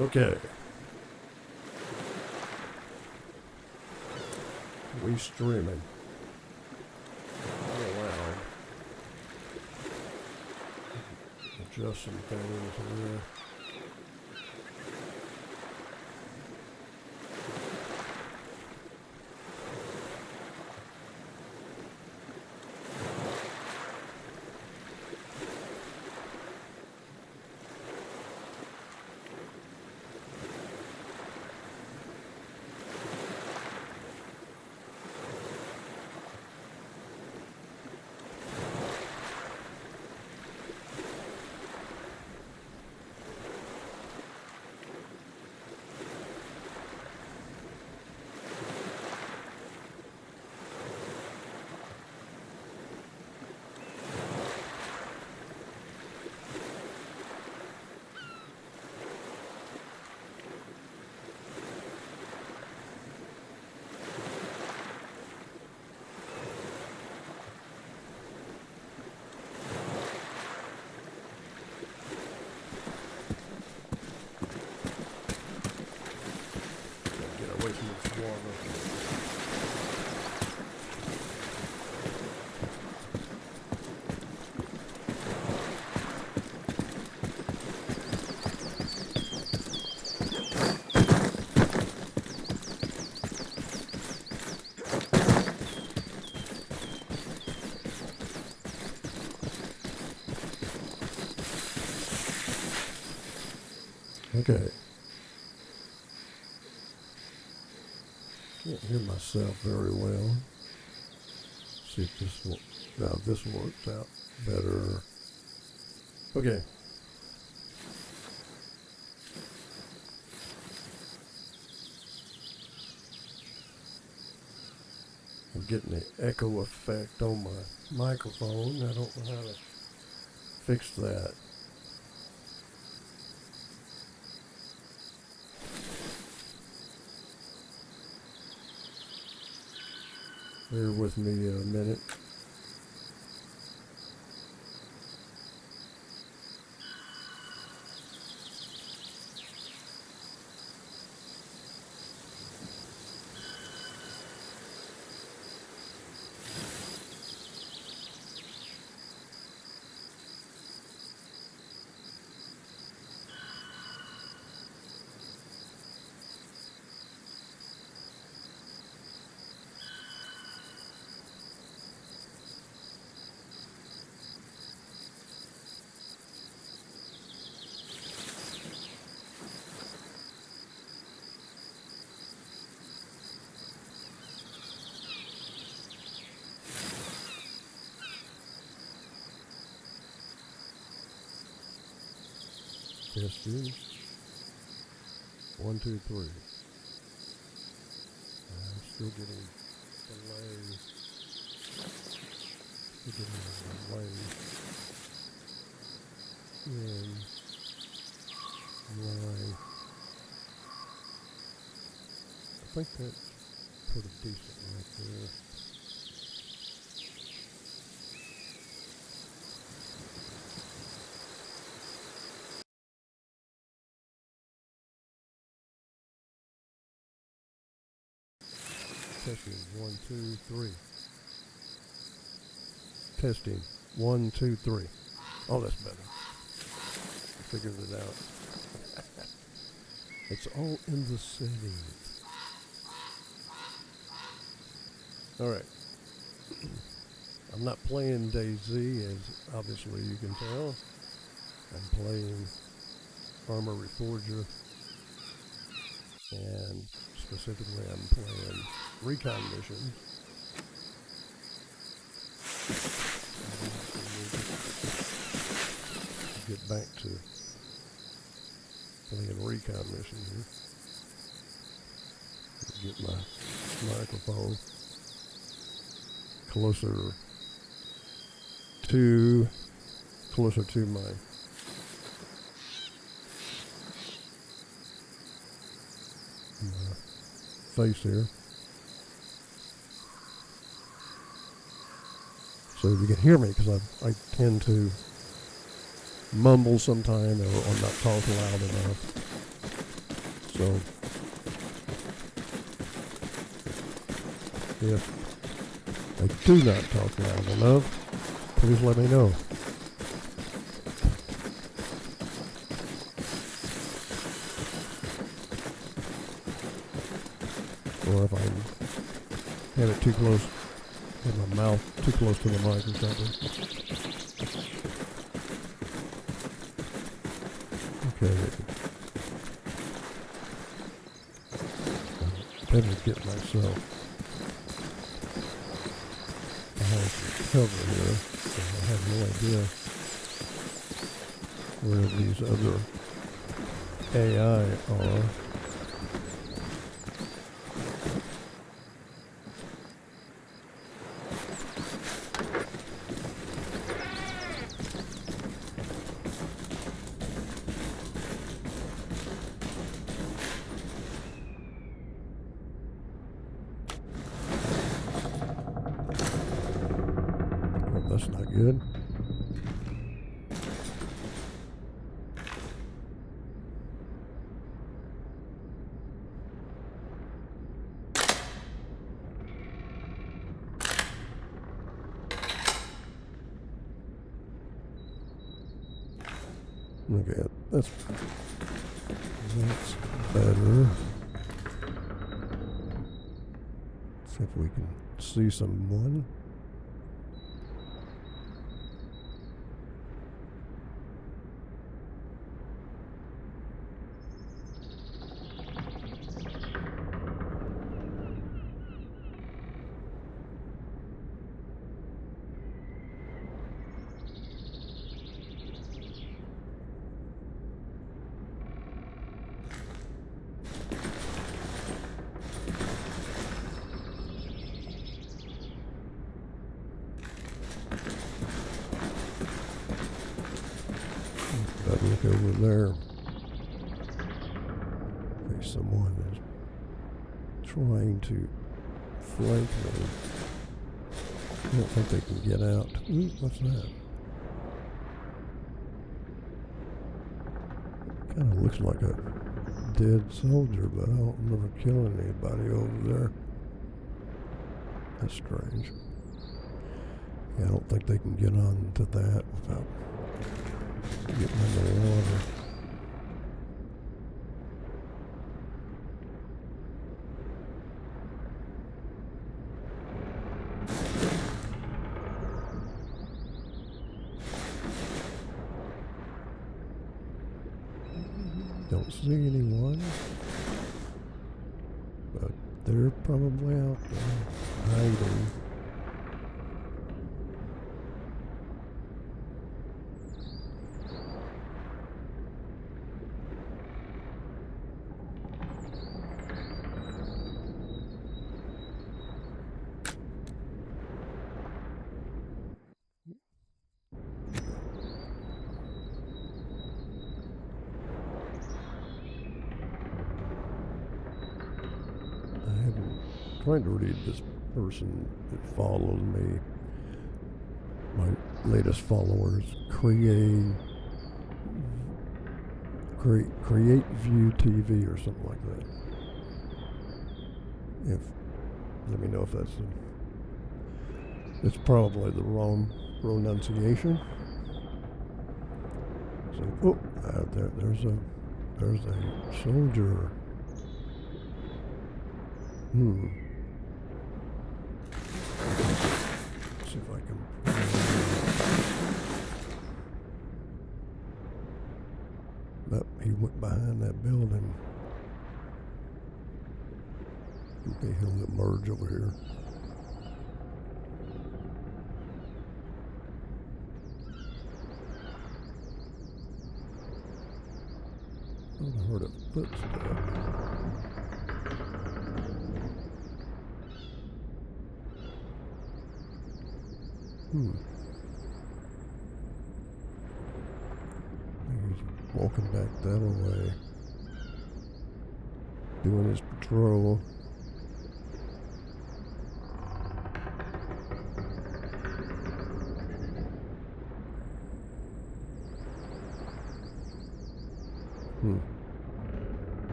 Okay. We streaming. Oh wow. Adjust some things here. Get away from this water. Okay. Can't hear myself very well. See if this will, now this works out better. Okay. I'm getting the echo effect on my microphone. I don't know how to fix that. Bear with me a minute. Testing. 1, 2, 3. I'm still getting delay. Still getting a delay in line. I think that's pretty decent right there. Testing 1, 2, 3. Testing 1, 2, 3. Oh, that's better. I figured it out. It's all in the settings. All right. I'm not playing DayZ, as obviously you can tell. I'm playing ArmaReforger, and specifically I'm playing Recon Missions. Get back to playing Recon Missions here. Get my microphone closer to my face here. So you can hear me, because I tend to mumble sometime or not talk loud enough. So if I do not talk loud enough, please let me know. Or if I have it too close, have my mouth too close to the mic or something. Okay. I better get myself behind some cover here, because I have no idea where these other AI are. That's not good. Okay, that's better. See if we can see someone. Look over there. Okay, someone is trying to flank me. I don't think they can get out. Ooh, what's that? Kind of looks like a dead soldier, but I don't remember killing anybody over there. That's strange. Yeah, I don't think they can get on to that without getting in the water. Don't see anyone, but they're probably out there hiding. Trying to read this person that followed me. My latest followers, create View TV or something like that. Let me know if it's probably the wrong pronunciation. So, out there's a soldier. See if I can. Nope, he went behind that building. Okay, he'll emerge over here. I heard a footstep. He's walking back that way, doing his patrol.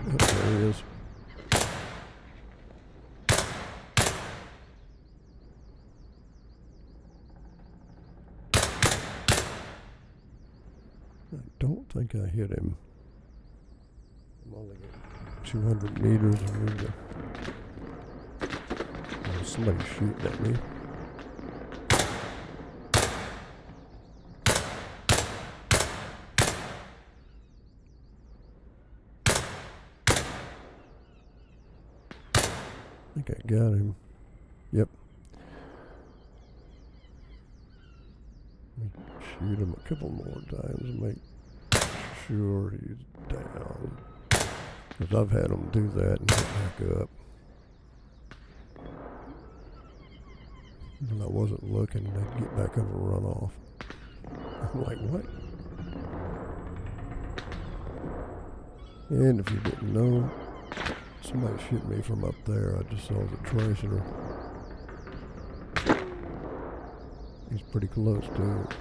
Yep, there he is. I don't think I hit him. I'm only at 200 meters. There's somebody shooting at me. I think I got him. Yep. Shoot him a couple more times and make sure he's down. Because I've had him do that and get back up. When I wasn't looking, they'd get back up and run off. I'm like, what? And if you didn't know, somebody shot me from up there. I just saw the tracer. He's pretty close to it.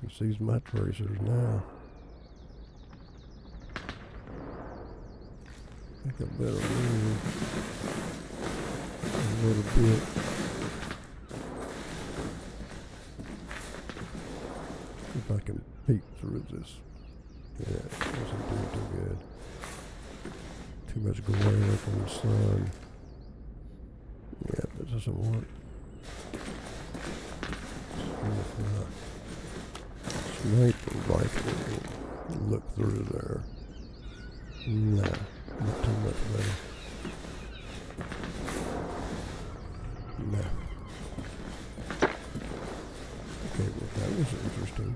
He sees my tracers now. I think I better move a little bit. See if I can peek through this. Yeah, it doesn't do too good. Too much glare from the sun. Yeah, that doesn't work. Sniper rifle. Look through there. Nah, not too much better. Nah. Okay, well that was interesting.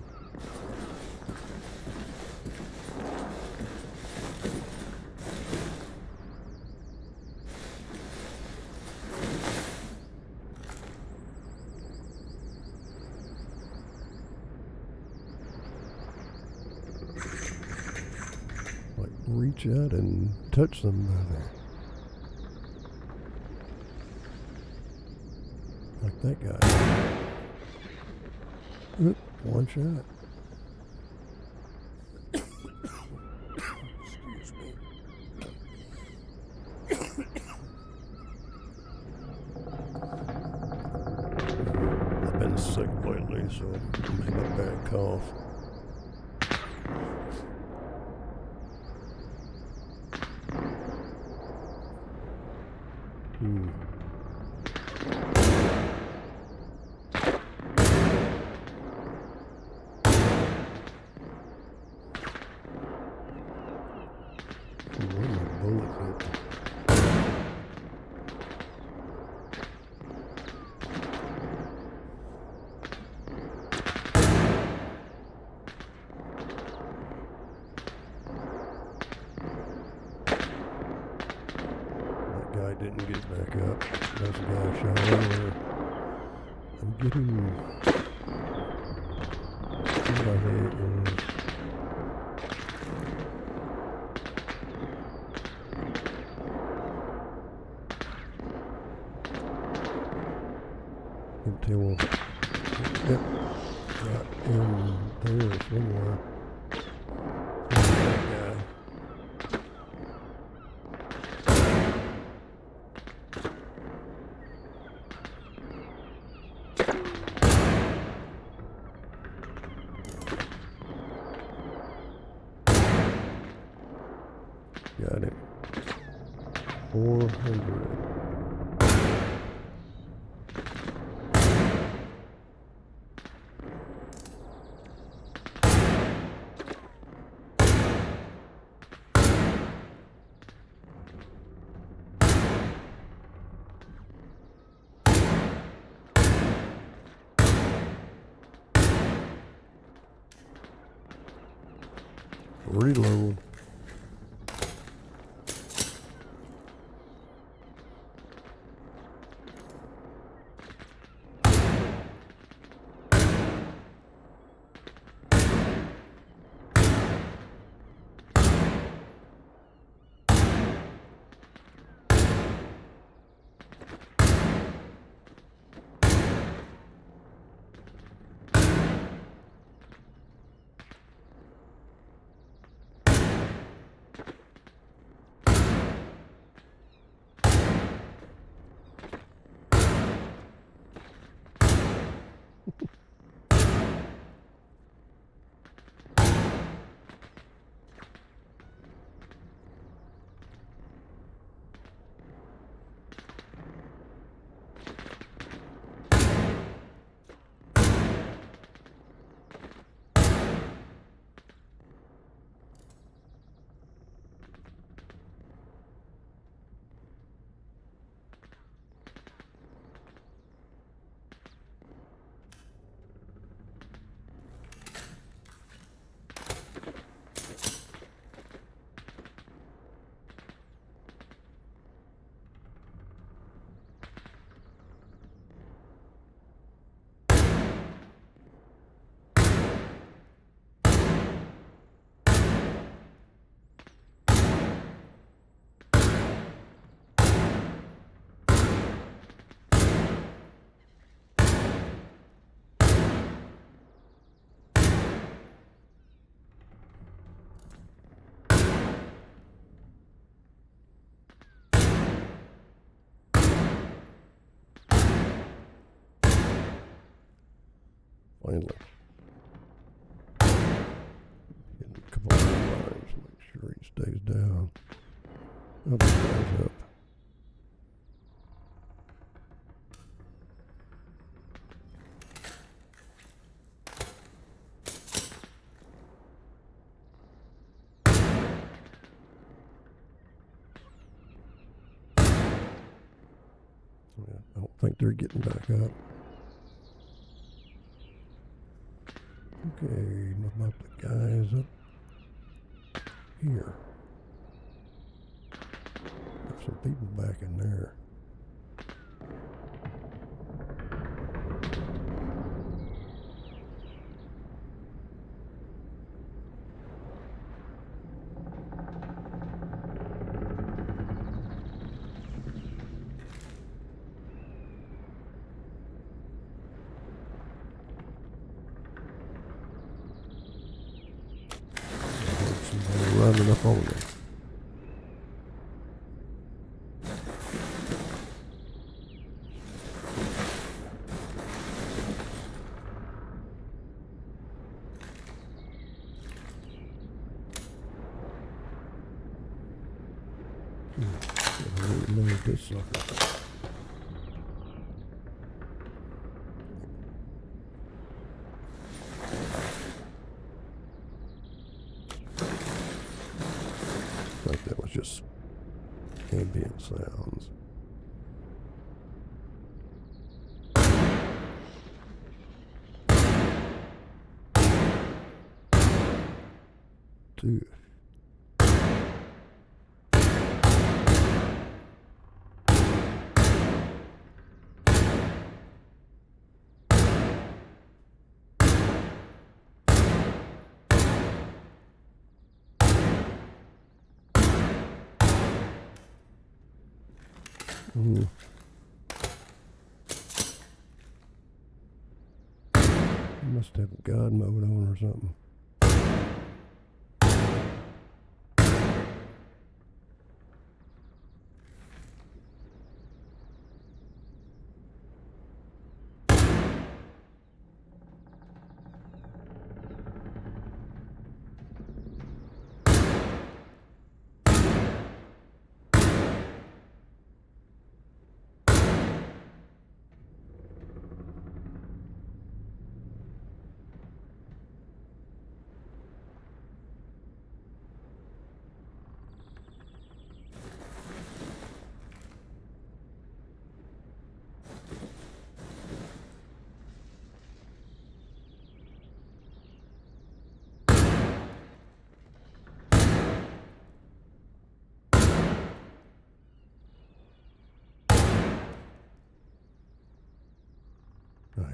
Reach out and touch somebody. Like that guy. Oop, one shot. Excuse me. I've been sick lately, so I'm having a bad cough. Guy didn't get back up. That's the guy I shot earlier. I'm getting somebody is until yep, got in there somewhere. That guy. Got it. 400. Reload. finally. Getting a couple of lines, make sure he stays down. Up, stays up. Yeah, I don't think they're getting back up. Okay, what about the guys up here? There's some people back in there. Somebody running up on them. Reload this sucker. I think that was just ambient sounds. Dude. Mm. You must have God mode on or something.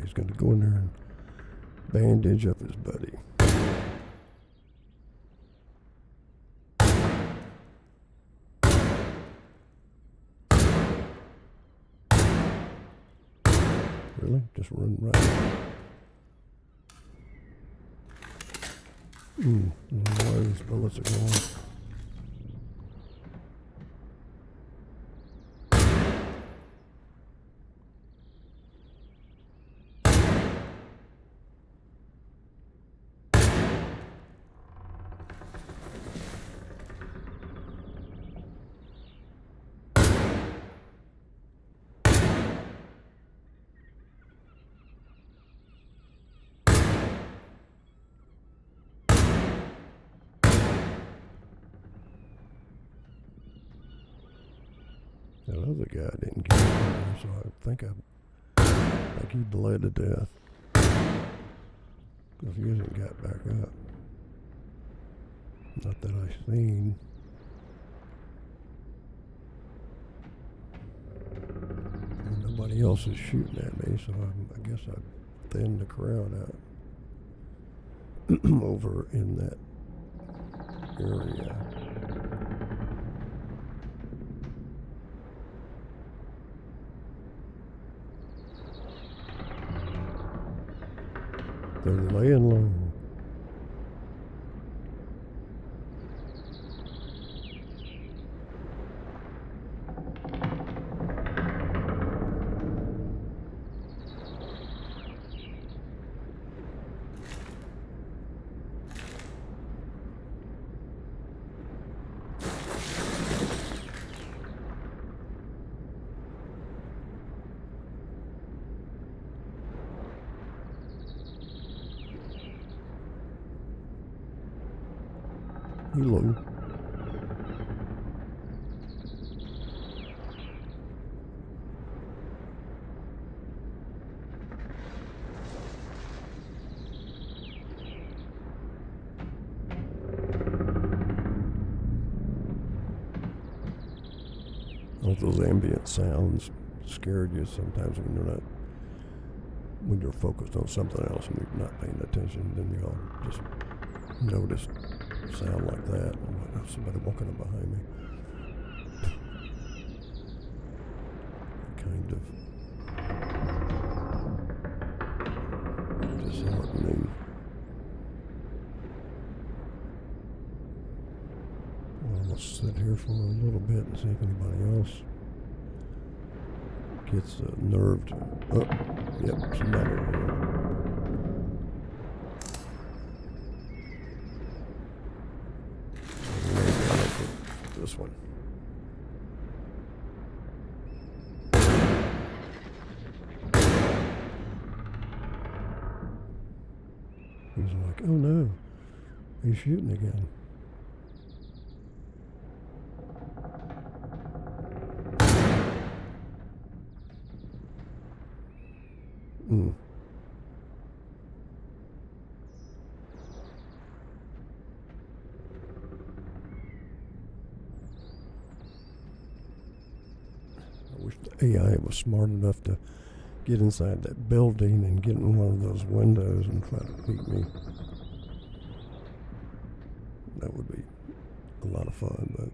He's going to go in there and bandage up his buddy. Really? Just run right. I don't know where these bullets are going. That other guy didn't get in, so I think he bled to death. Because he hasn't got back up. Not that I've seen. And nobody else is shooting at me, so I guess I thinned the crowd out over in that area. They're laying low. Hello. All those ambient sounds scared you sometimes when you're focused on something else and you're not paying attention. Then you'll just notice a sound like that. I'm like, oh, somebody walking up behind me. Kind of disheartening. Well, let's sit here for a little bit and see if anybody else gets the nerve to. Oh, yep, somebody over here. This one. He was like, oh no, he's shooting again. I wish the AI was smart enough to get inside that building and get in one of those windows and try to beat me. That would be a lot of fun, but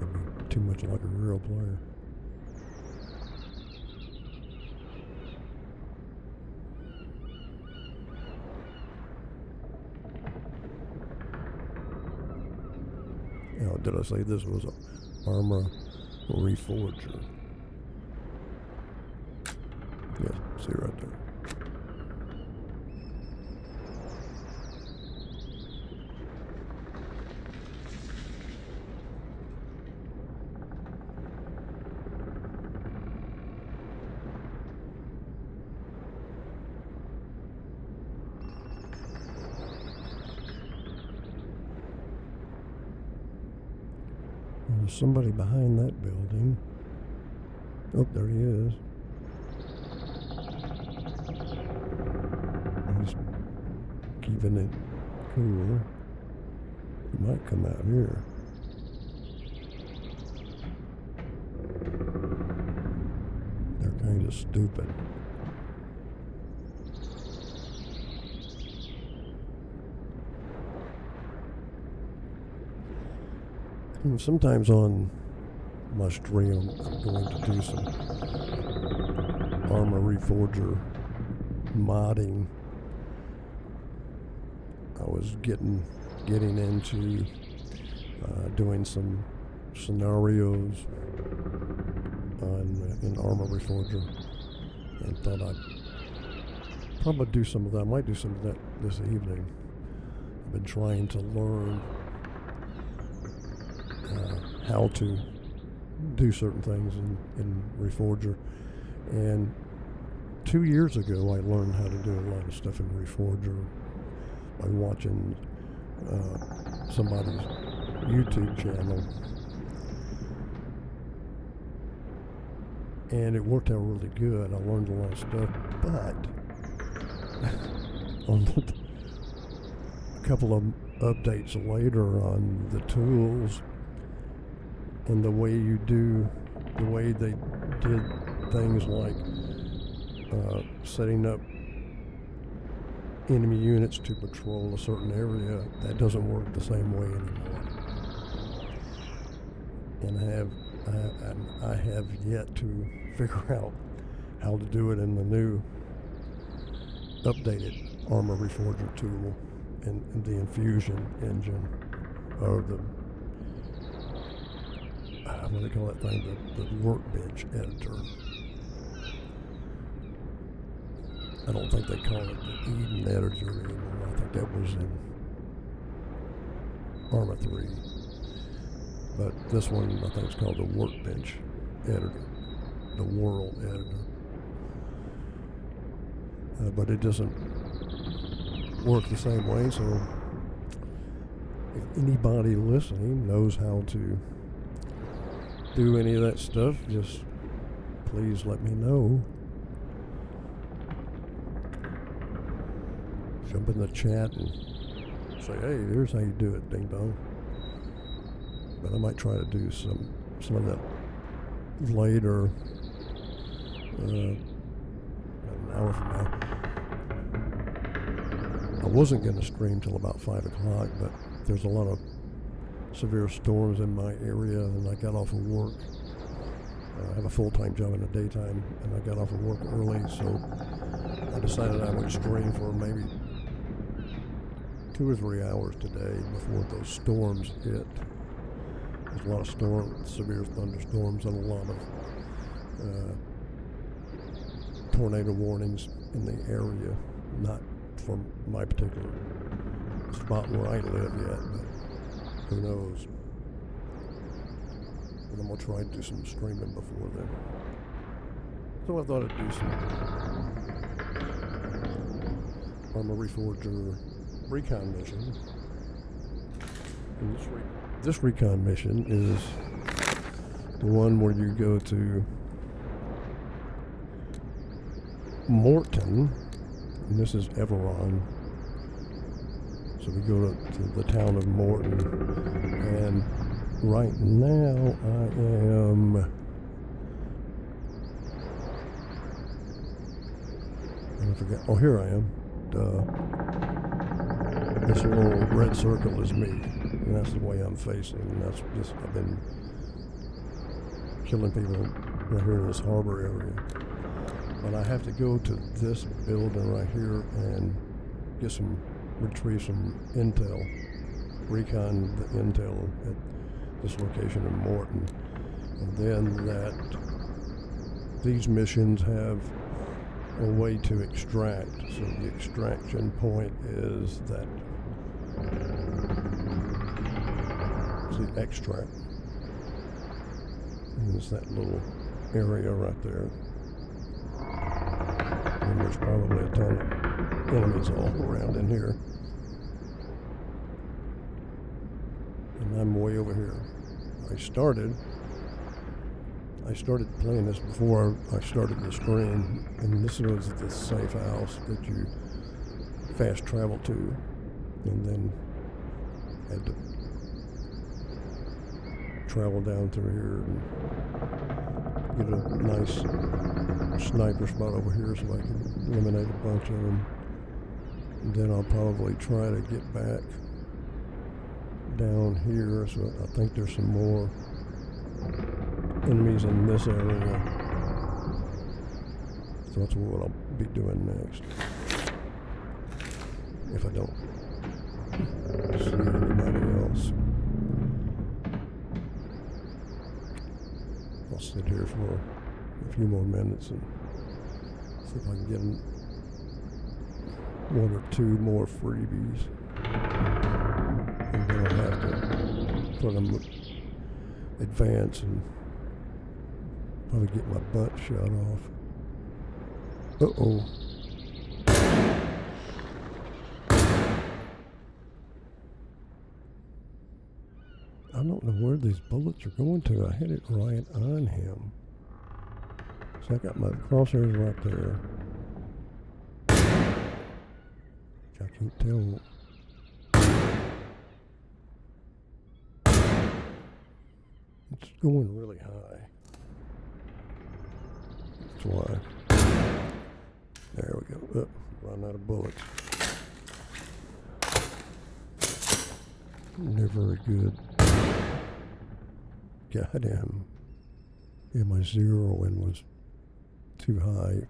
it'd be too much like a real player. Now, did I say this was an ArmaReforger? Yes, see right there. There's somebody behind that building. Oh, there he is. He's keeping it cool. He might come out here. They're kind of stupid. Sometimes on my stream, I'm going to do some ArmaReforger modding. I was getting into doing some scenarios in ArmaReforger, and thought I'd probably do some of that. I might do some of that this evening. I've been trying to learn how to do certain things in Reforger, and 2 years ago I learned how to do a lot of stuff in Reforger by watching somebody's YouTube channel, and it worked out really good. I learned a lot of stuff, but on a couple of updates later on the tools and the way they did things like setting up enemy units to patrol a certain area, that doesn't work the same way anymore. And I have yet to figure out how to do it in the new updated ArmaReforger tool and the infusion engine, or the what do they call that thing? The workbench editor. I don't think they call it the Eden editor anymore. I think that was in Arma 3. But this one, I think, is called the workbench editor, the world editor. But it doesn't work the same way. So if anybody listening knows how to do any of that stuff, just please let me know. Jump in the chat and say, hey, here's how you do it, ding dong. But I might try to do some of that later, about an hour from now. I wasn't going to stream till about 5 o'clock, but there's a lot of severe storms in my area, and I got off of work. I have a full-time job in the daytime, and I got off of work early, so I decided I would stream for maybe 2 or 3 hours today before those storms hit. There's a lot of severe thunderstorms, and a lot of tornado warnings in the area. Not from my particular spot where I live yet, but who knows. But I'm going to try to do some streaming before then. So I thought I'd do some ArmaReforger Recon mission. And this recon mission is the one where you go to Morton, and this is Everon. So we go to the town of Morton, and right now I am, I forget, oh here I am, this little red circle is me, and that's the way I'm facing, and that's just, I've been killing people right here in this harbor area. But I have to go to this building right here and retrieve some intel, recon the intel at this location in Morton. And then these missions have a way to extract. So the extraction point is that the extract. And it's that little area right there. And there's probably a ton of enemies all around in here. And I'm way over here. I started playing this before I started the stream, and this was the safe house that you fast travel to, and then had to travel down through here and get a nice sniper spot over here so I can eliminate a bunch of them. And then I'll probably try to get back down here. So I think there's some more enemies in this area. So that's what I'll be doing next. If I don't see anybody else. I'll sit here for a few more minutes and see if I can get 1 or 2 more freebies. And then I'll have to put them advance and probably get my butt shot off. Uh-oh. I don't know where these bullets are going to. I hit it right on him. So I got my crosshairs right there. I can't tell. It's going really high. That's why. There we go. Oh, run out of bullets. Never very good. Got him. Yeah, my zeroing was too high.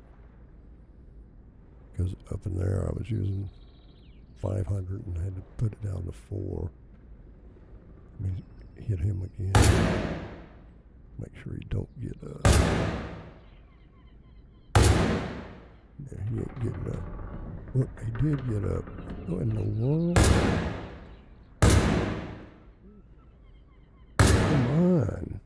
Because up in there I was using 500 and I had to put it down to 4. Let me hit him again. Make sure he don't get up. Yeah, he ain't getting up. Look, he did get up. What in the world? Come on.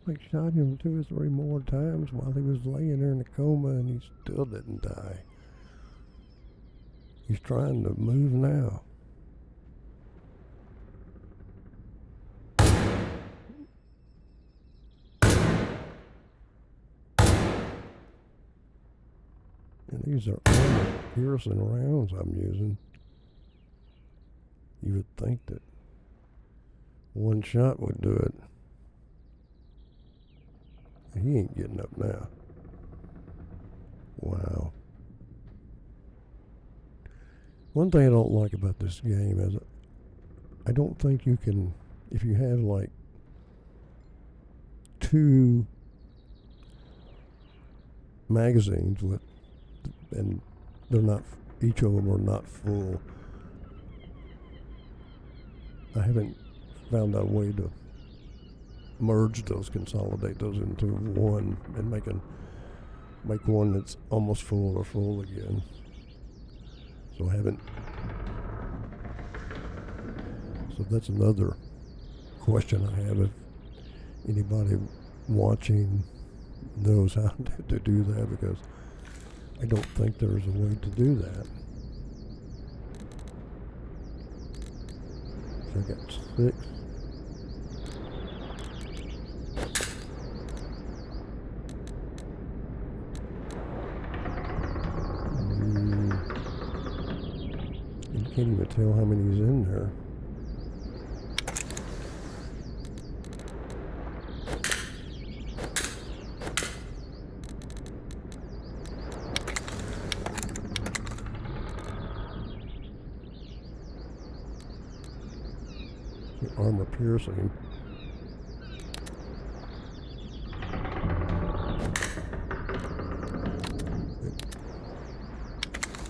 I shot him 2 or 3 more times while he was laying there in a coma, and he still didn't die. He's trying to move now. And these are armor-piercing rounds I'm using. You would think that one shot would do it. He ain't getting up now. Wow. One thing I don't like about this game is I don't think you can, if you have like 2 magazines with, and they're not, each of them are not full. I haven't found a way to merge those, consolidate those into one, and make one that's almost full or full again. So I haven't. So that's another question I have. If anybody watching knows how to do that, because I don't think there's a way to do that. So I got 6. You can't even tell how many's in there. Armor piercing.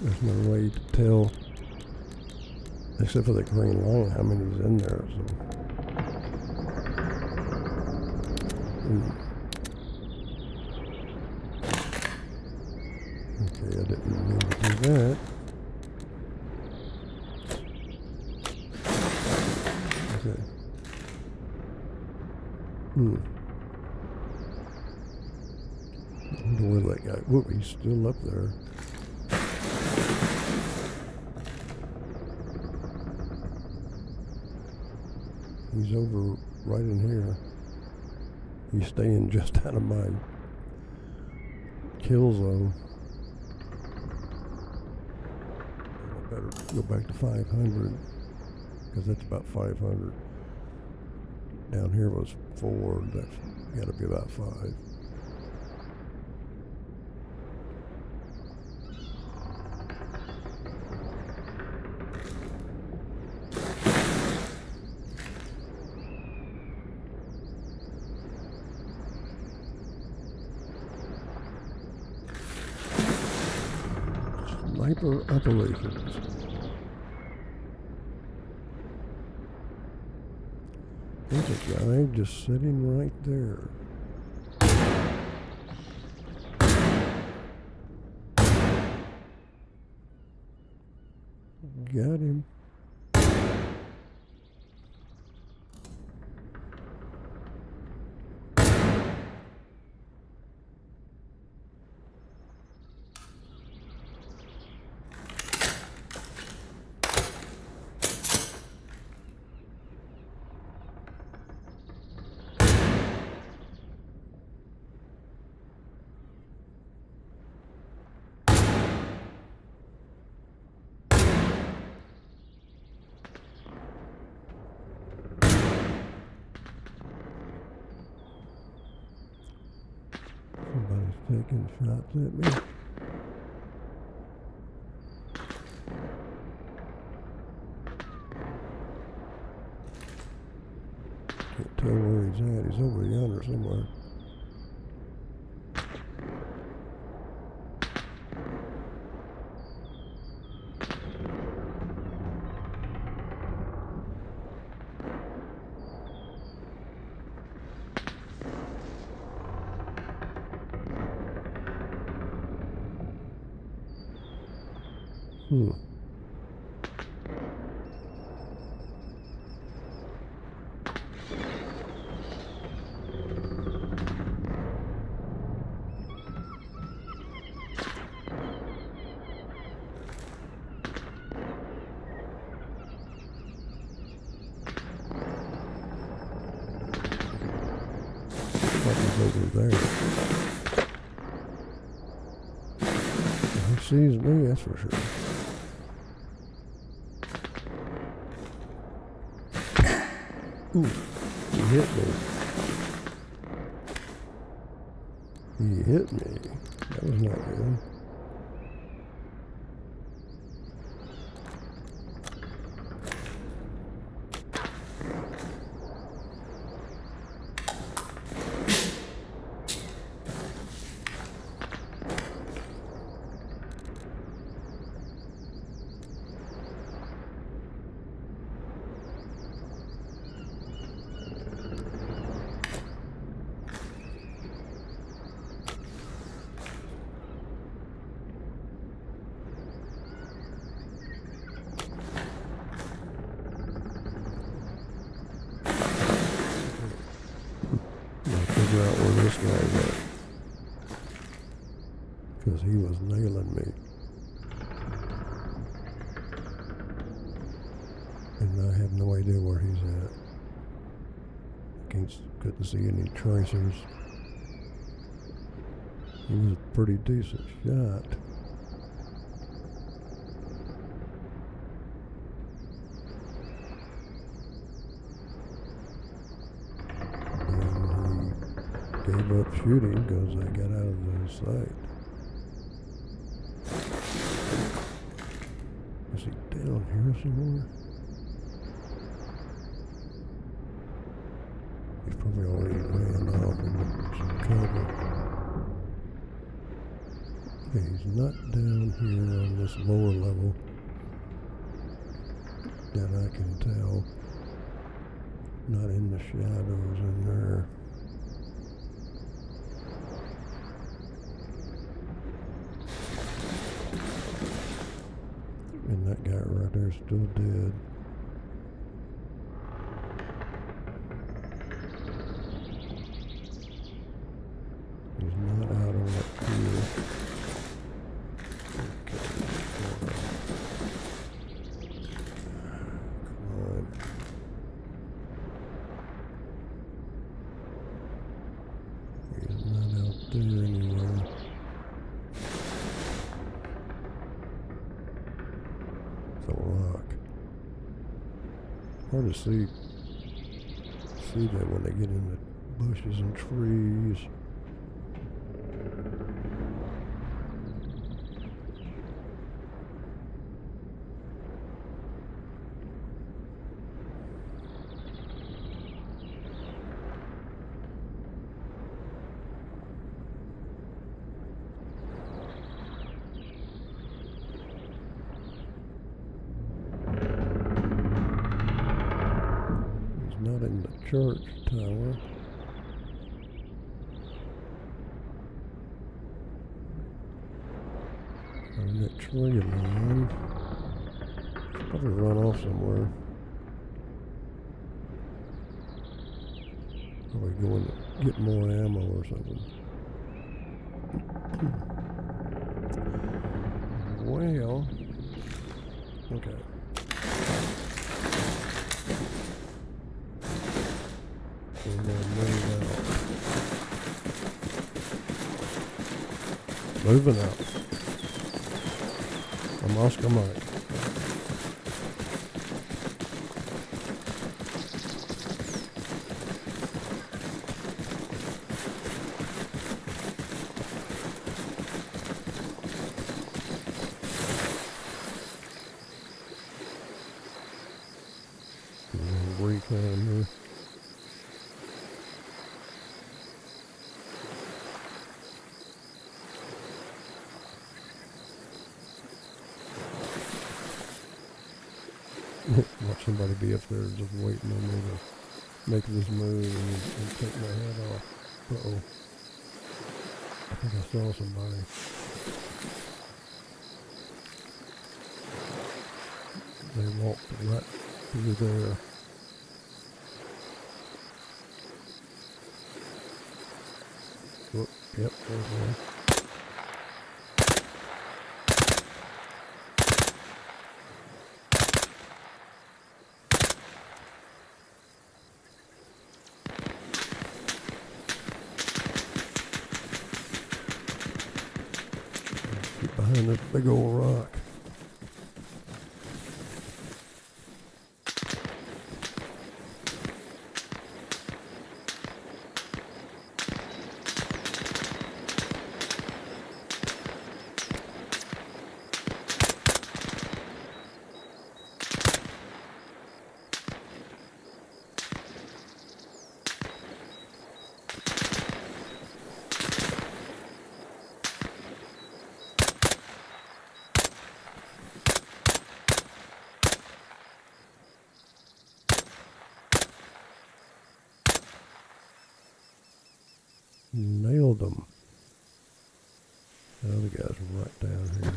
There's no way to tell, except for the green line, how many's in there. So. Okay, I didn't mean to do that. Okay. I wonder where that guy. Whoop, he's still up there. He's over right in here. He's staying just out of my kill zone. I better go back to 500, because that's about 500. Down here was 4. That's got to be about 5. Sniper operations. There's a guy just sitting right there. Got him. Somebody's taking shots at me. Can't tell where he's at. He's over yonder somewhere. over there. He sees me, that's for sure. Ooh, he hit me. He hit me. That was not good. Figure out where this guy's at, because he was nailing me, and I have no idea where he's at. Couldn't see any tracers. He was a pretty decent shot. Gave up shooting because I got out of the sight. Is he down here somewhere? He's probably already ran off into some cover. Okay, he's not down here on this lower level that I can tell. Not in the shadows in there. And that guy right there is still dead. He's not out on that field. Okay, come on. He's not out there anywhere. Rock. Hard to see them when they get in the bushes and trees. Not in the church tower. On that tree line. Probably run off somewhere. Probably going to get more ammo or something. Well, okay. We're going to move out. Moving out. I'm Oscar Mike. Recon here. Watch somebody be up there just waiting on me to make this move and take my head off. Uh-oh. I think I saw somebody. They walked right through there. Whoop, yep, there's one. this big old rock. Nailed them. The other guy's right down here.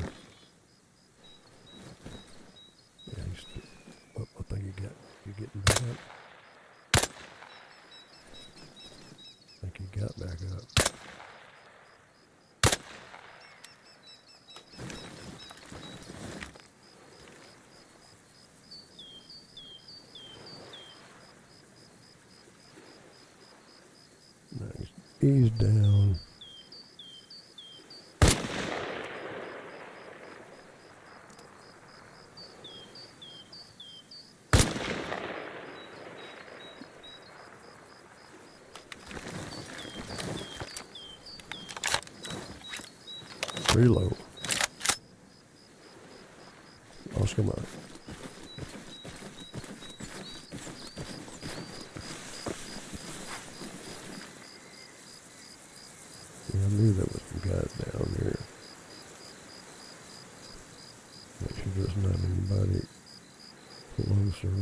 Yeah, he's still up. I think you getting back up. I think he got back up. Nice. He's down. Reload. Oscar Mike. Yeah, I knew there was some guys down here. Make sure there's not anybody closer.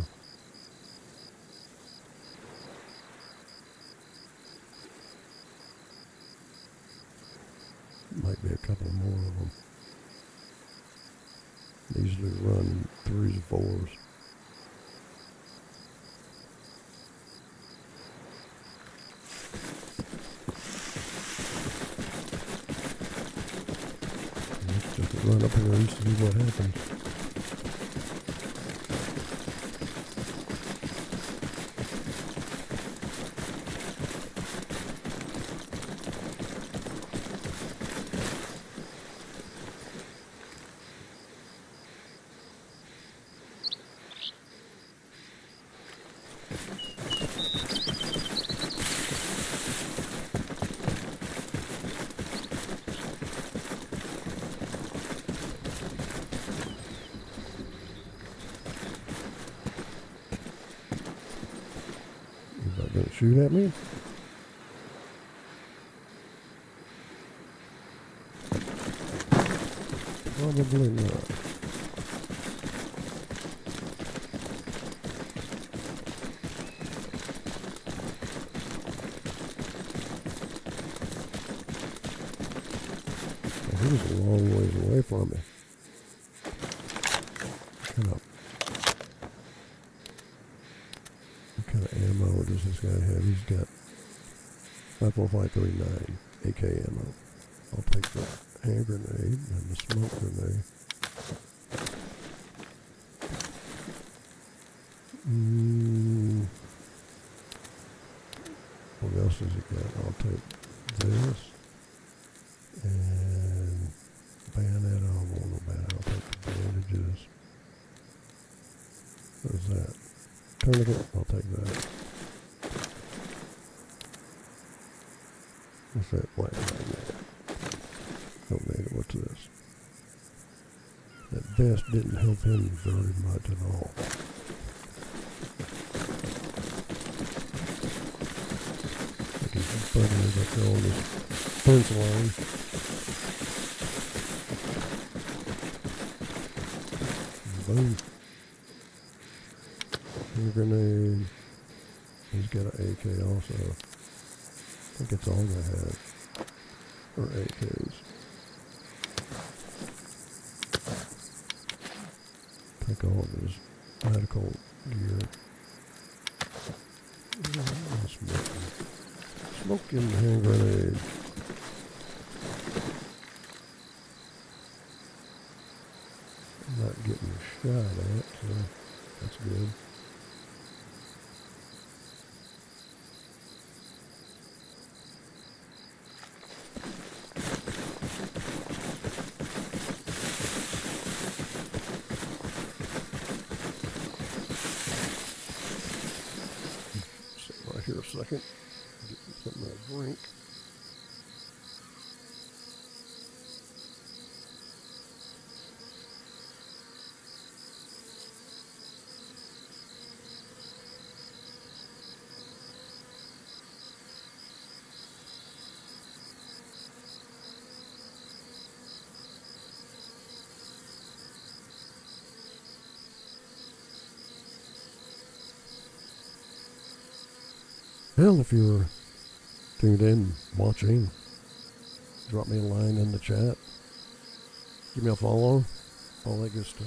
Might be a couple more of them. They usually run 3s and 4s. Let's just run up here and see what happens. Don't shoot at me. Probably not. He was a long ways away from me. What kind of ammo does this guy have? He's got 5.539 AK ammo. I'll take the hand grenade and the smoke grenade. What else has he got? I'll take this and bayonet. I don't want no bayonet. I'll take the bandages. What is that? Tourniquet. I'll take that. What's that flag right there? Don't need it. What's this? That vest didn't help him very much at all. Like he's buttering up there on this fence line. Boom. Hand grenade. He's got an AK also. I think it's all they have. Or AKs. Take all of his medical gear. Smoking hand grenade. I'm not getting shot at, so that's good. second. Get something to drink. Well, if you're tuned in, watching, drop me a line in the chat. Give me a follow. All that good stuff.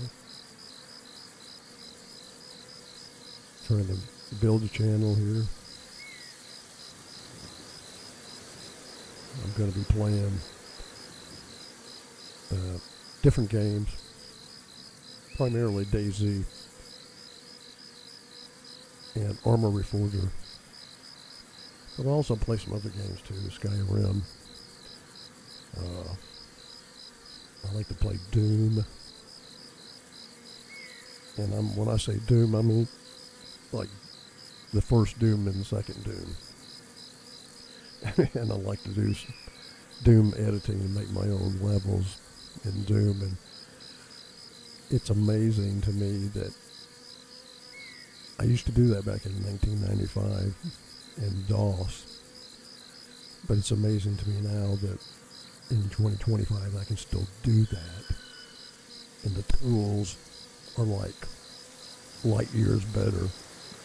Trying to build a channel here. I'm going to be playing different games, primarily DayZ and ArmaReforger. But I'll also play some other games too, Skyrim. I like to play Doom. And when I say Doom, I mean like the first Doom and the second Doom. And I like to do Doom editing and make my own levels in Doom. And it's amazing to me that I used to do that back in 1995 in DOS. But it's amazing to me now that in 2025 I can still do that. And the tools are like light years better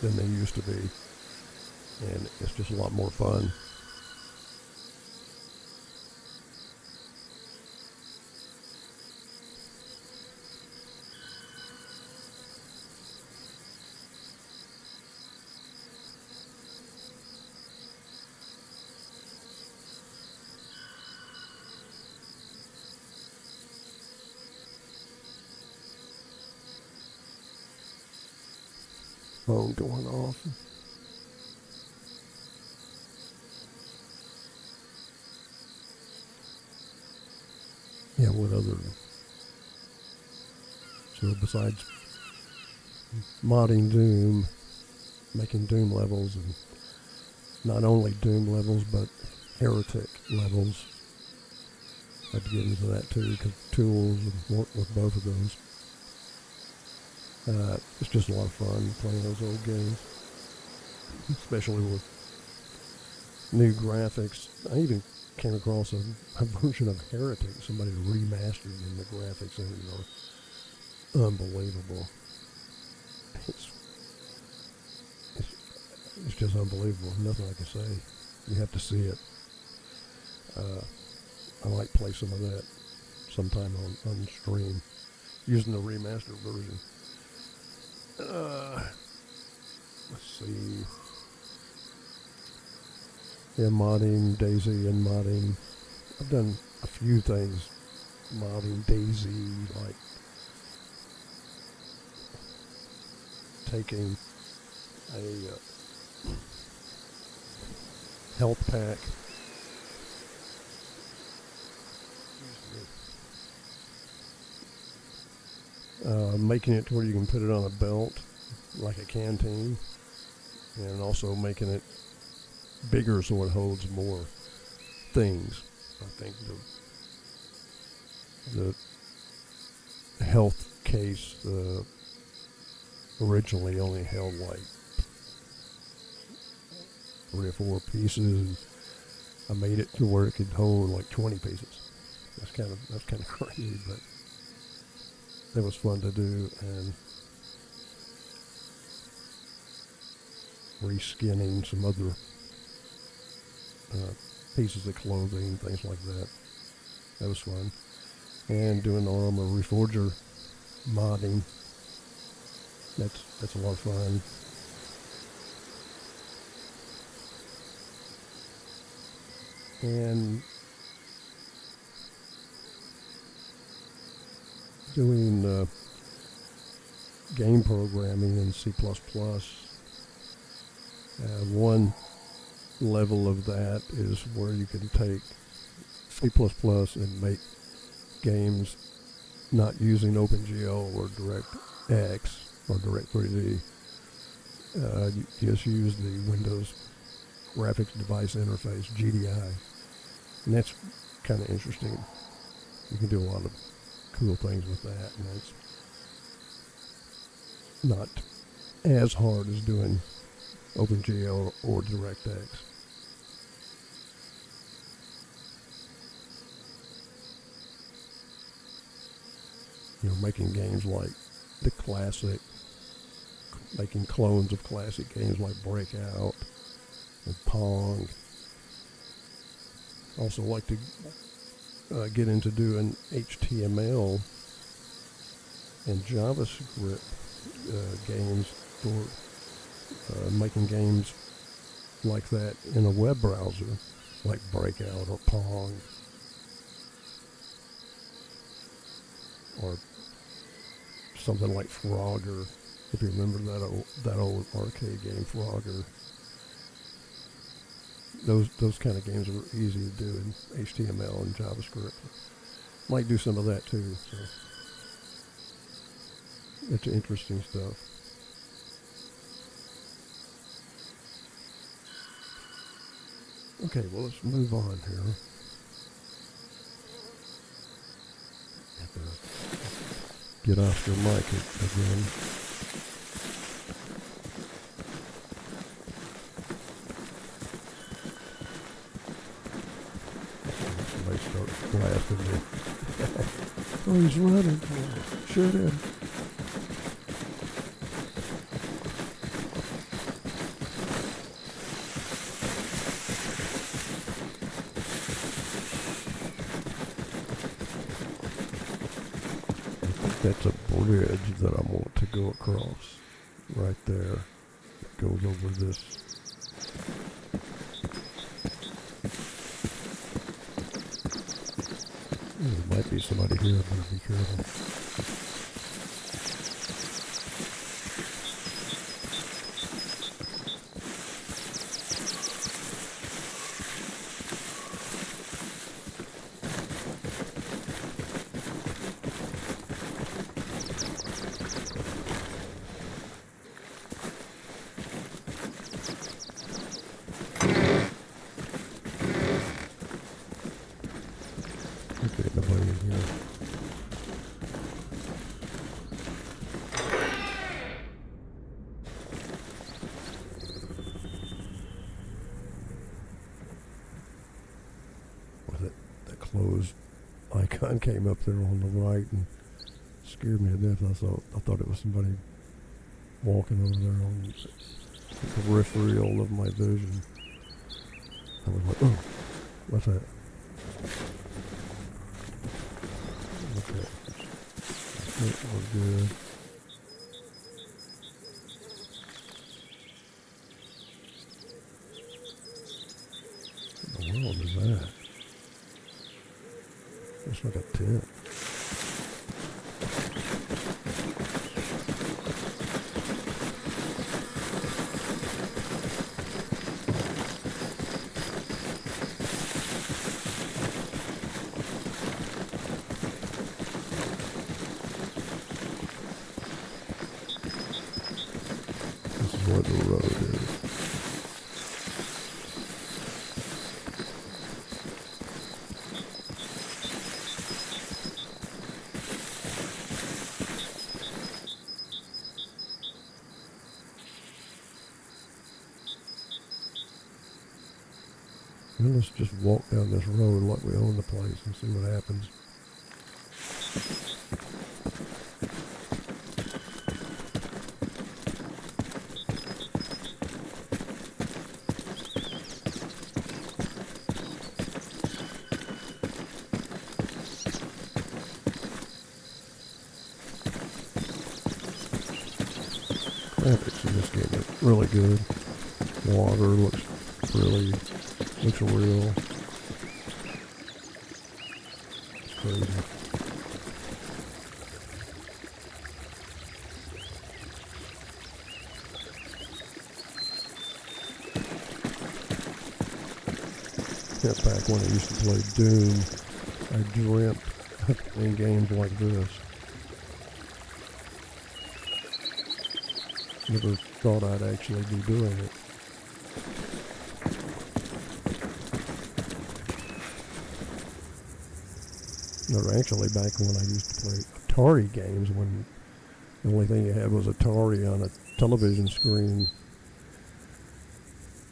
than they used to be. And it's just a lot more fun. Phone going off. Yeah, what other? So besides modding Doom, making Doom levels, and not only Doom levels, but Heretic levels. I'd get into that too, because tools and work with both of those. It's just a lot of fun playing those old games, especially with new graphics. I even came across a version of Heretic, somebody remastered, and the graphics in it are unbelievable. It's just unbelievable. Nothing I can say. You have to see it. I might play some of that sometime on stream using the remastered version. Let's see. Yeah, modding DayZ and modding. I've done a few things modding DayZ, like taking a health pack. Making it to where you can put it on a belt like a canteen, and also making it bigger so it holds more things. I think the health case originally only held like 3 or 4 pieces. I made it to where it could hold like 20 pieces. That's kind of crazy, but it was fun to do. And reskinning some other pieces of clothing, things like that. That was fun. And doing the ArmaReforger modding. That's a lot of fun. And doing game programming in C++. One level of that is where you can take C++ and make games not using OpenGL or DirectX or Direct3D. You just use the Windows graphics device interface, GDI. And that's kind of interesting. You can do a lot of cool things with that, and it's not as hard as doing OpenGL or DirectX. You know, making games like the classic, making clones of classic games like Breakout and Pong. Also like to get into doing HTML and JavaScript games for making games like that in a web browser, like Breakout or Pong, or something like Frogger. If you remember that old arcade game, Frogger. Those kind of games are easy to do in HTML and JavaScript. Might do some of that too. So it's interesting stuff. Okay, well, let's move on here. Have to get off your mic again. Somebody starts blasting me. Oh, he's running. Shoot him. That's a bridge that I want to go across right there. It goes over this. There might be somebody here, I better be careful. Okay, nobody in here. Well, that closed icon came up there on the right and scared me to death. I thought it was somebody walking over there on the peripheral of my vision. I was like, oh, what's that? Okay. I think we're good. What in the world is that? Looks like a tent. This is where the road is. Well, let's just walk down this road like we own the place and see what happens. Graphics in this game are really good. Water looks real. It's crazy. Yeah, back when I used to play Doom, I dreamt of playing games like this. Never thought I'd actually be doing it. or actually back when I used to play Atari games, when the only thing you had was Atari on a television screen.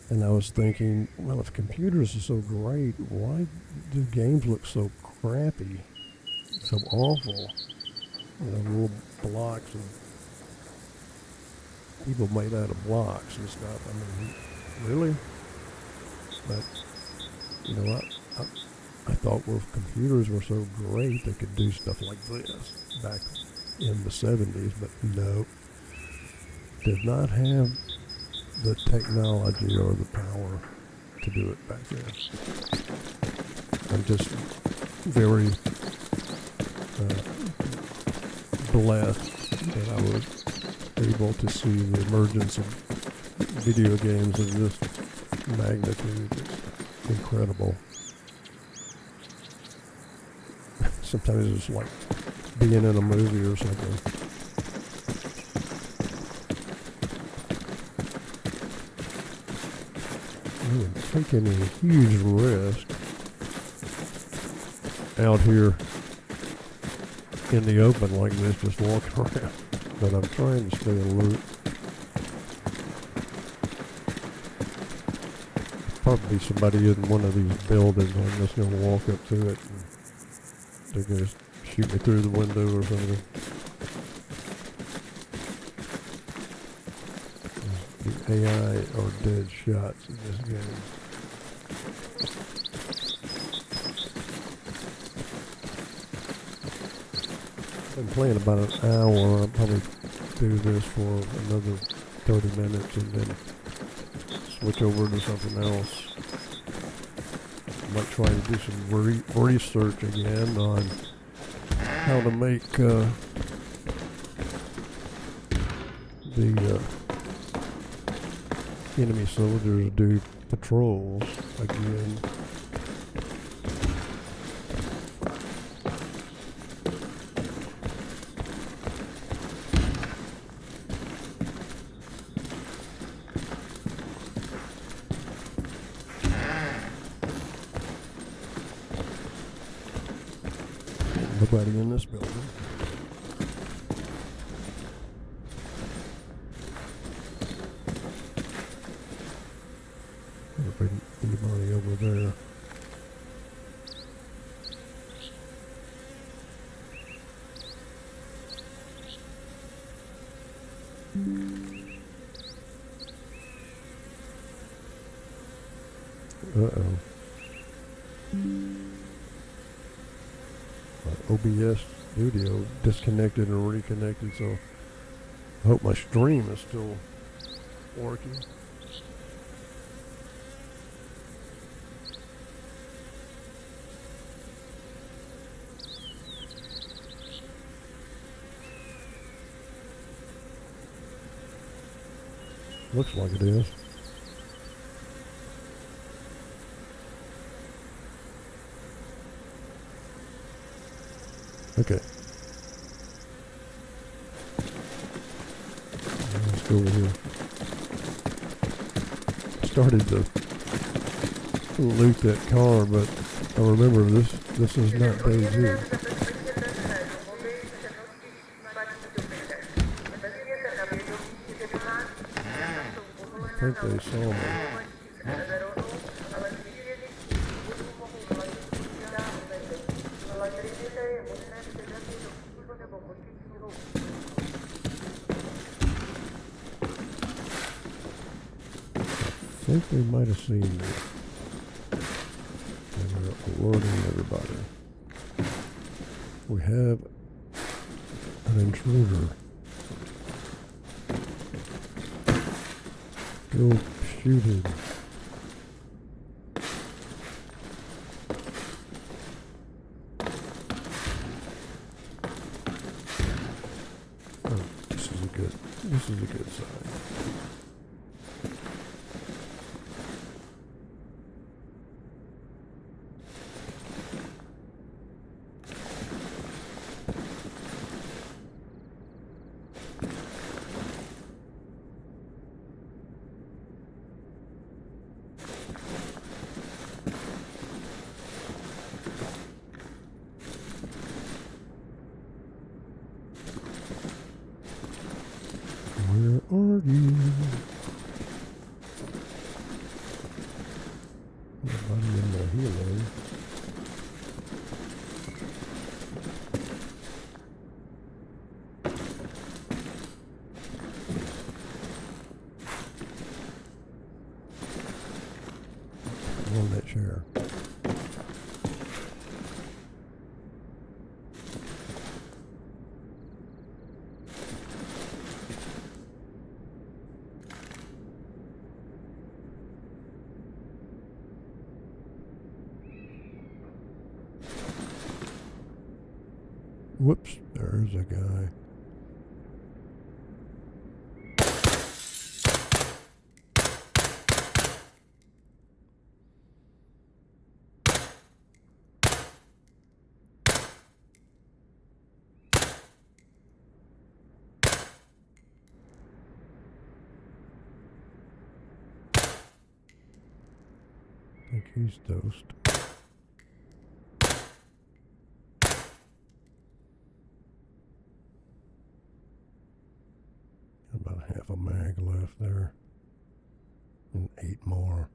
And I was thinking, well, if computers are so great, why do games look so crappy, so awful? You know, little blocks and people made out of blocks and stuff. I mean, really? But, you know, I thought, well, if computers were so great, they could do stuff like this back in the 70s, but no, did not have the technology or the power to do it back then. I'm just very blessed that I was able to see the emergence of video games of this magnitude. It's incredible. Sometimes it's like being in a movie or something. I am taking a huge risk out here in the open like this, just walking around. But I'm trying to stay alert. Probably somebody in one of these buildings. I'm just going to walk up to it and they're going to shoot me through the window or something. The AI are dead shots in this game. I've been playing about an hour. I'll probably do this for another 30 minutes and then switch over to something else. I might try to do some research again on how to make the enemy soldiers do patrols again. Nobody in this building. Anybody over there? Uh-oh. OBS studio disconnected and reconnected, so I hope my stream is still working. Looks like it is. Okay. Let's go over here. Started to loot that car, but I remember this is not DayZ. I think they saw me. I think they might have seen me. And they're alerting everybody. We have an intruder. Go shoot him. Oh, this is a good sign. Where are you? Nobody in the helo. On that chair. Whoops, there's a guy. I think he's toast. About half a mag left there. And 8 more.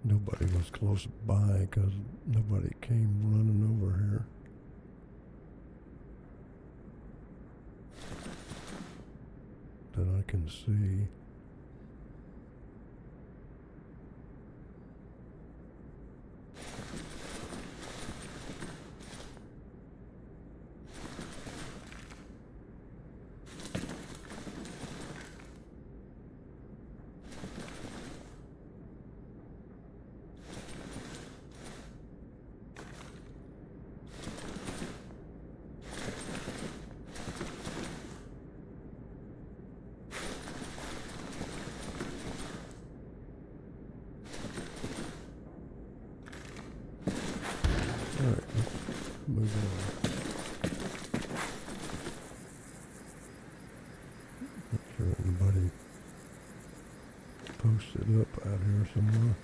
Nobody was close by because nobody came running over here. That I can see. Alright, let's move on. Not sure anybody posted up out here somewhere.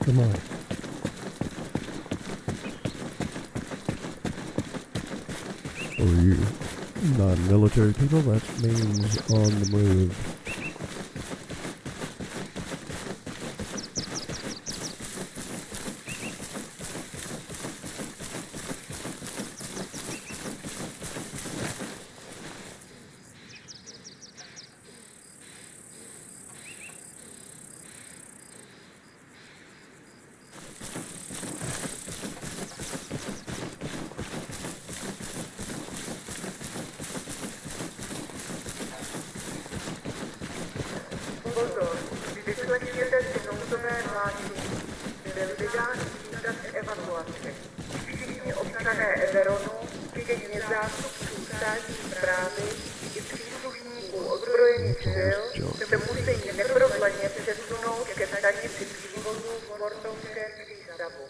Come on. For you non-military people, that means on the move. Pozor, vyslechněte si nouzové hlášení. Byl vydán příkaz evakuace. Všichni občané Everonu, včetně zástupců státní správy i příslušníků ozbrojených sil, se musí neprodleně přesunout ke stanici přívozu v Mortonském přístavu.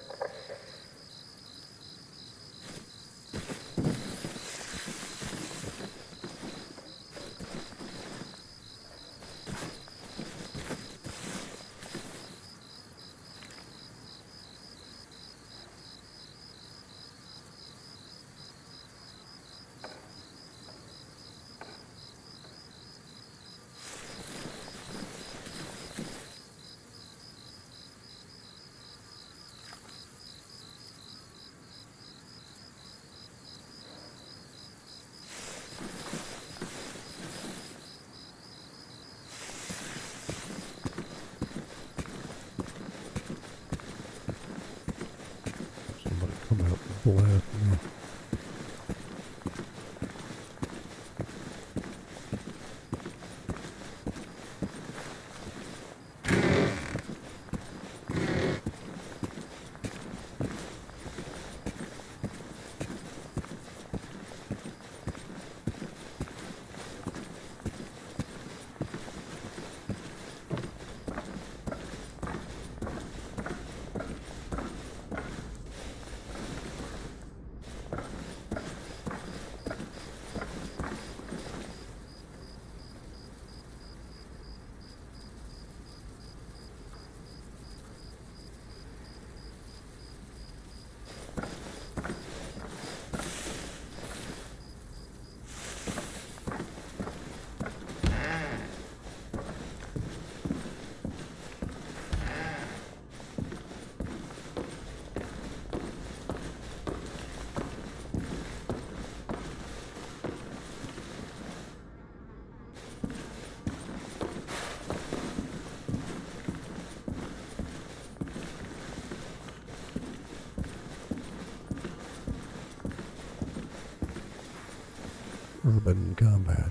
urban combat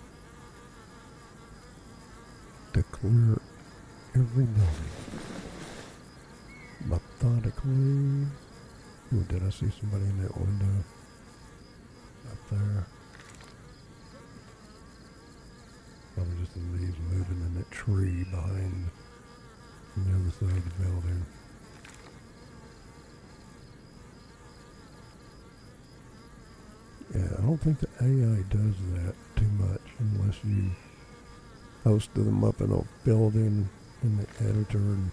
to clear every building methodically. Ooh, did I see somebody in that window up there? Probably just the leaves moving in that tree behind on the other side of the building. Yeah, I don't think the AI does that too much unless you host them up in a building in the editor and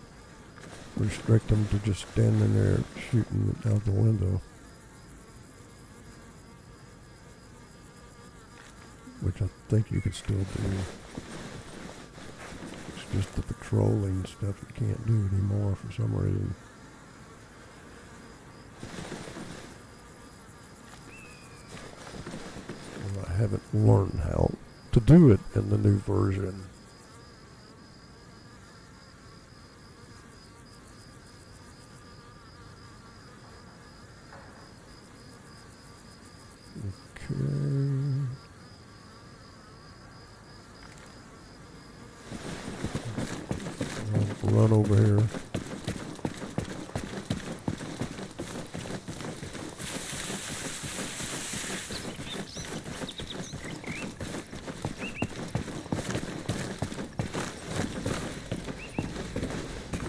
restrict them to just standing there shooting out the window. Which I think you could still do. It's just the patrolling stuff you can't do anymore for some reason. Well, I haven't learned how to do it in the new version. Okay. I'll run over here.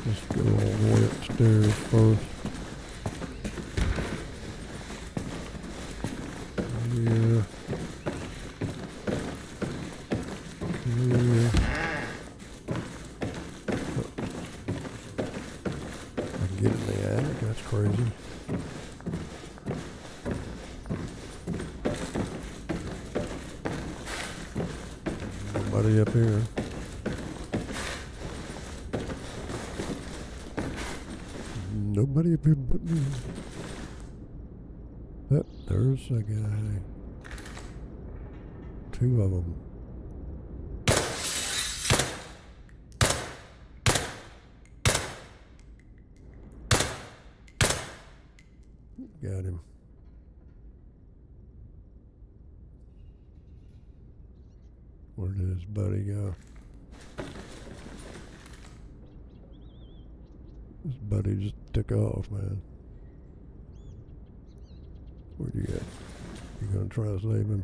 Let's go all the way upstairs first. Clear. Clear. I can get in the attic, that's crazy. Nobody up here. Nobody up here but me. Oh, there's a guy. Two of them. Got him. Where did his buddy go? His buddy just took off, man. Where'd you get? You gonna try to save him?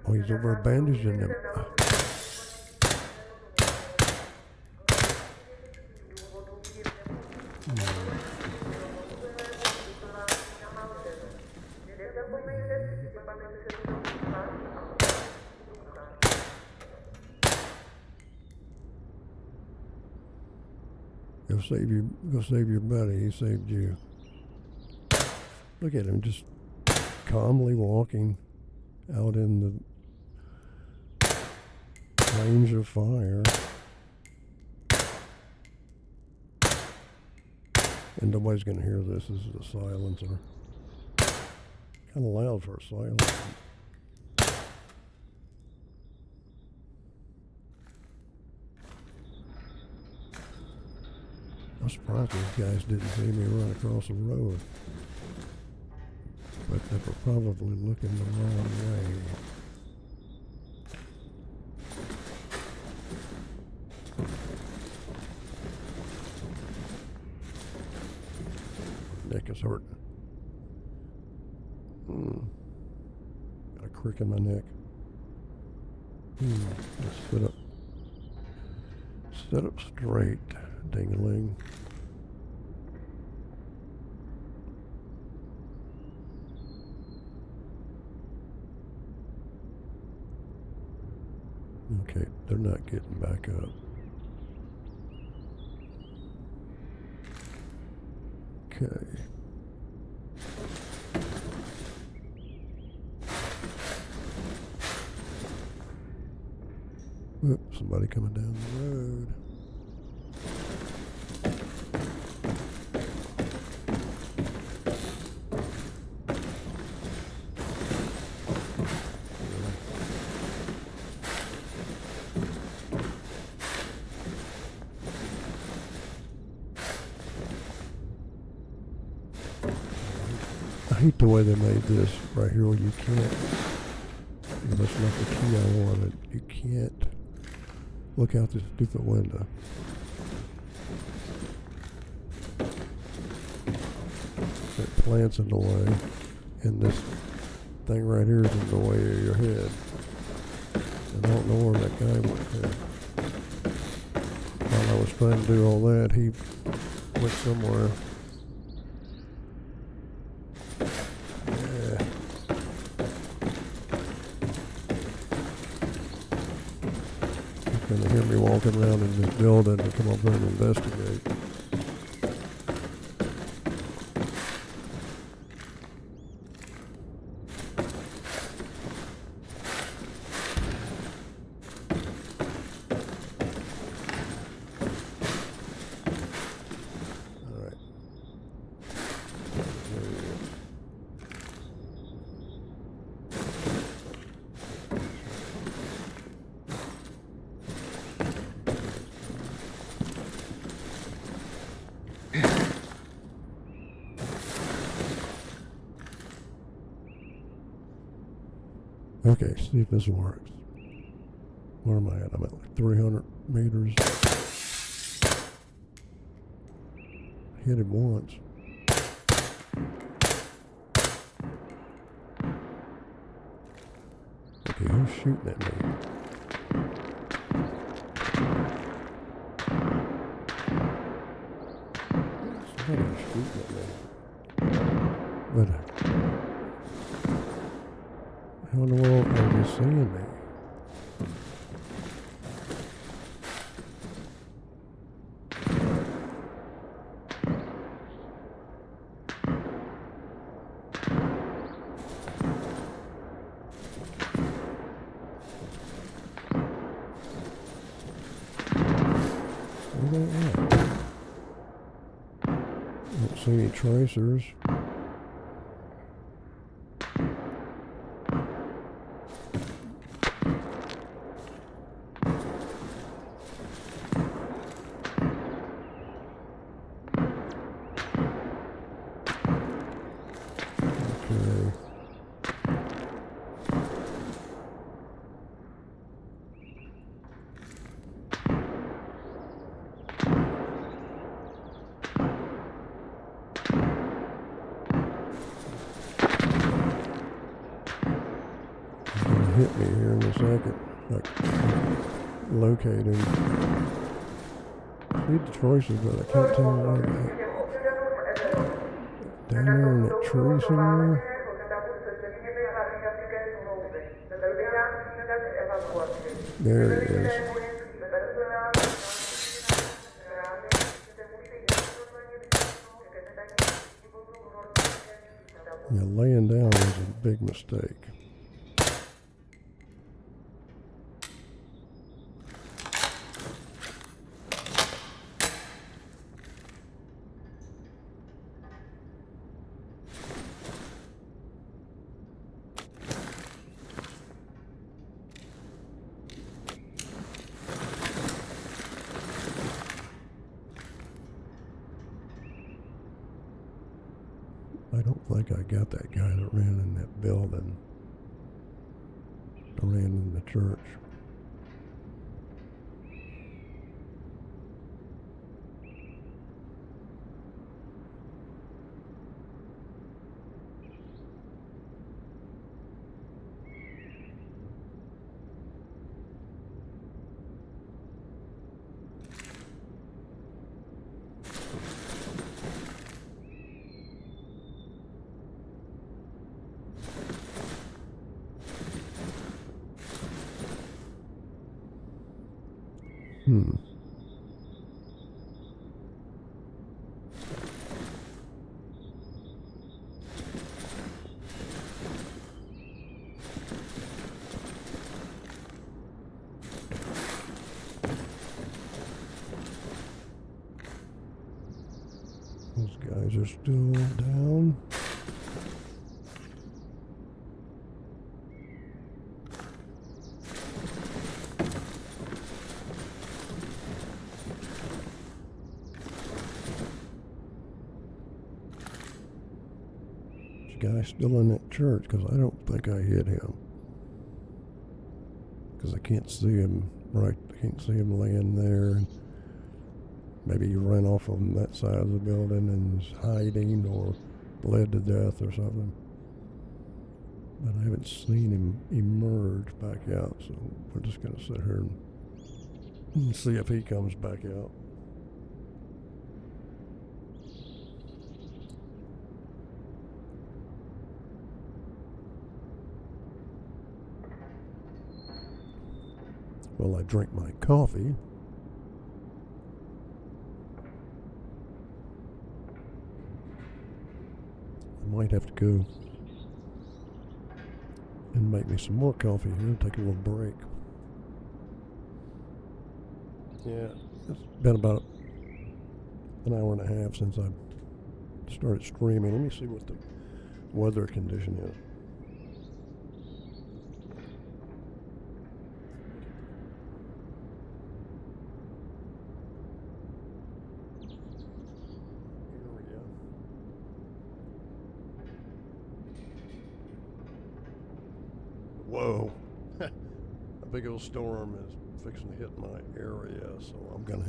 Oh, he's over bandaging him. Go save your buddy. He saved you. Look at him, just calmly walking out in the range of fire. And nobody's gonna hear this. This is a silencer. Kind of loud for a silencer. I'm surprised these guys didn't see me run across the road. But they were probably looking the wrong way. Neck is hurting. Got a crick in my neck. Let's sit up straight, ding-a-ling. Okay, they're not getting back up. Okay. Oop, somebody coming down the road. hate the way they made this right here where you can't. That's not the key I wanted. You can't look out this stupid window. That plant's in the way, and this thing right here is in the way of your head. I don't know where that guy went there. While I was trying to do all that, he went somewhere. Yeah. He's gonna hear me walking around in this building and come over and investigate. Okay, see if this works. Where am I at? I'm at like 300 meters. Hit him once. Okay, who's shooting at me? Somebody's shooting at me. But how in the world are you seeing me? Where they at? Don't see any tracers. Hit me here in a second, like locating. See the choices, but I can't tell where they down there in that tree somewhere. There he is. Yeah, laying down was a big mistake. I don't think I got that guy that ran in that building. That ran in the church. Those guys are still down. guy still in that church? Because I don't think I hit him. Because I can't see him, right? I can't see him laying there. Maybe he ran off on that side of the building and is hiding or bled to death or something. But I haven't seen him emerge back out, so we're just going to sit here and see if he comes back out. Well, I drink my coffee. I might have to go and make me some more coffee here and take a little break. Yeah, it's been about an hour and a half since I started streaming. Let me see what the weather condition is. Whoa, a big old storm is fixing to hit my area, so I'm gonna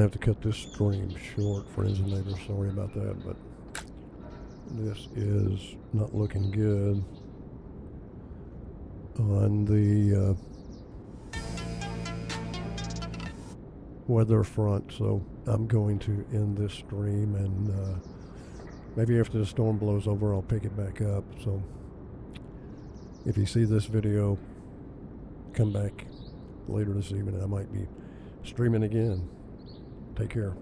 have to cut this stream short, friends and neighbors. Sorry about that, but this is not looking good on the weather front, so I'm going to end this stream, and maybe after the storm blows over I'll pick it back up. So if you see this video, come back later this evening. I might be streaming again. Take care.